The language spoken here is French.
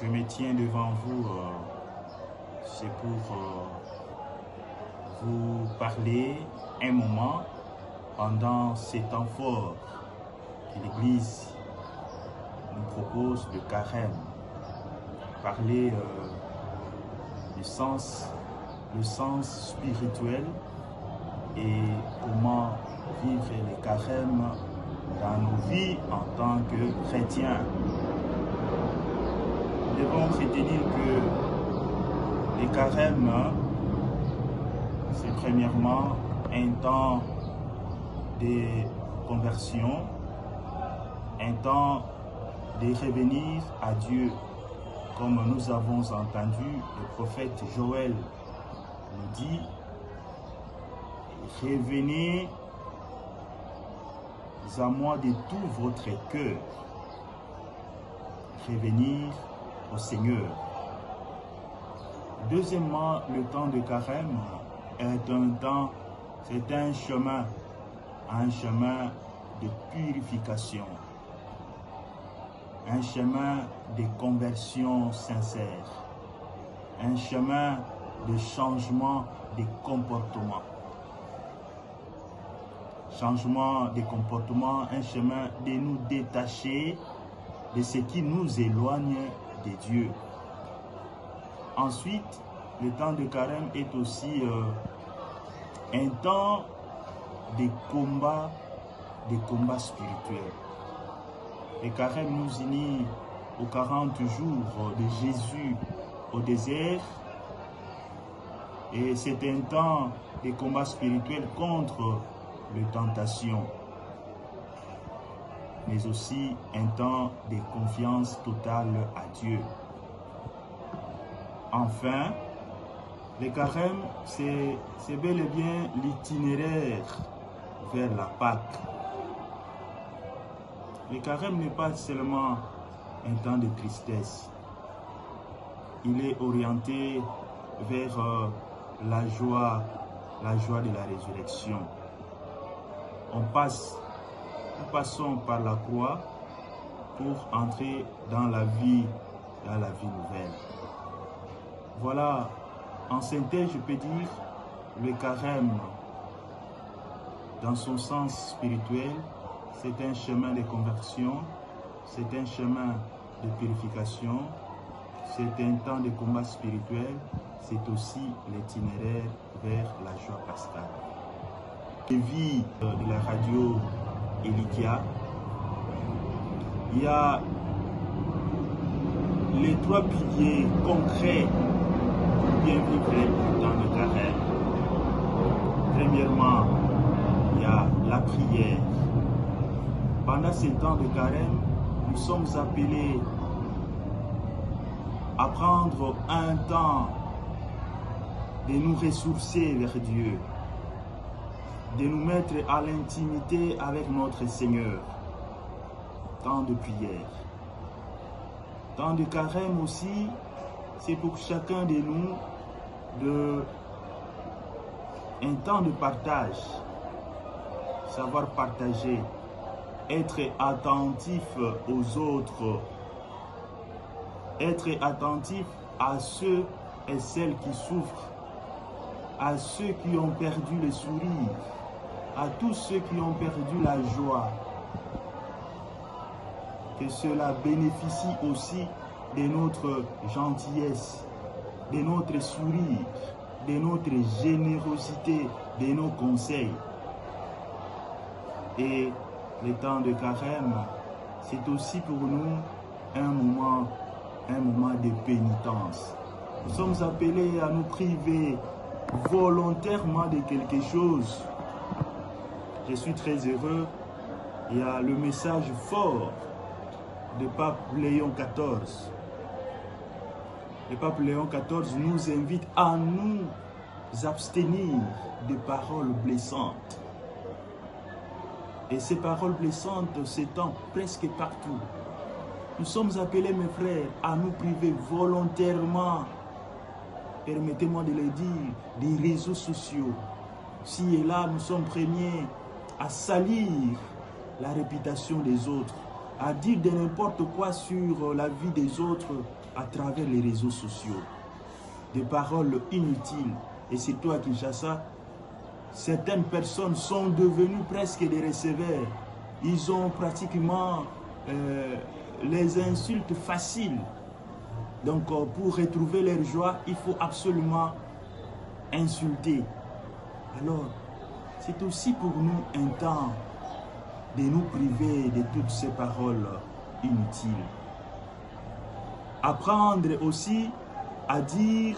je me tiens devant vous, c'est pour vous parler un moment pendant ces temps forts que l'Église nous propose de carême. Parler du sens spirituel et comment vivre les carèmes dans nos vies en tant que chrétiens. Nous devons retenir que les carèmes, c'est premièrement un temps de conversion, un temps de revenir à Dieu, comme nous avons entendu le prophète Joël nous dit, revenez à moi de tout votre cœur, revenir au Seigneur. Deuxièmement, le temps de carême est un chemin de purification, un chemin de conversion sincère, un chemin de changement de comportement. Changement de comportement, un chemin de nous détacher de ce qui nous éloigne de Dieu. Ensuite, le temps de carême est aussi un temps de combat spirituel. Le carême nous unit aux 40 jours de Jésus au désert. Et c'est un temps de combat spirituel contre les tentations, mais aussi un temps de confiance totale à Dieu. Enfin, le carême, c'est bel et bien l'itinéraire vers la Pâque. Le carême n'est pas seulement un temps de tristesse. Il est orienté vers la joie de la résurrection. Nous passons par la croix pour entrer dans la vie nouvelle. Voilà, en synthèse, je peux dire, le carême, dans son sens spirituel, c'est un chemin de conversion, c'est un chemin de purification, c'est un temps de combat spirituel, c'est aussi l'itinéraire vers la joie pascale. Les vies de la radio Elikia, il y a les 3 piliers concrets pour bien vivre dans le carême. Premièrement, il y a la prière. Pendant ces temps de carême, nous sommes appelés à prendre un temps de nous ressourcer vers Dieu, de nous mettre à l'intimité avec notre Seigneur. Temps de prière. Temps de carême aussi, c'est pour chacun de nous un temps de partage. Savoir partager, être attentif aux autres, être attentif à ceux et celles qui souffrent, à ceux qui ont perdu le sourire, à tous ceux qui ont perdu la joie. Que cela bénéficie aussi de notre gentillesse, de notre sourire, de notre générosité, de nos conseils. Et le temps de carême, c'est aussi pour nous un moment de pénitence. Nous sommes appelés à nous priver volontairement de quelque chose. Je suis très heureux. Il y a le message fort du pape Léon XIV. Le pape Léon XIV nous invite à nous abstenir de paroles blessantes. Et ces paroles blessantes s'étendent presque partout. Nous sommes appelés, mes frères, à nous priver volontairement, permettez-moi de le dire, des réseaux sociaux. Si et là, nous sommes premiers à salir la réputation des autres, à dire de n'importe quoi sur la vie des autres, à travers les réseaux sociaux. Des paroles inutiles. Et c'est toi, Kinshasa, certaines personnes sont devenues presque des receveurs. Ils ont pratiquement les insultes faciles. Donc, pour retrouver leur joie, il faut absolument insulter. Alors, c'est aussi pour nous un temps de nous priver de toutes ces paroles inutiles. Apprendre aussi à dire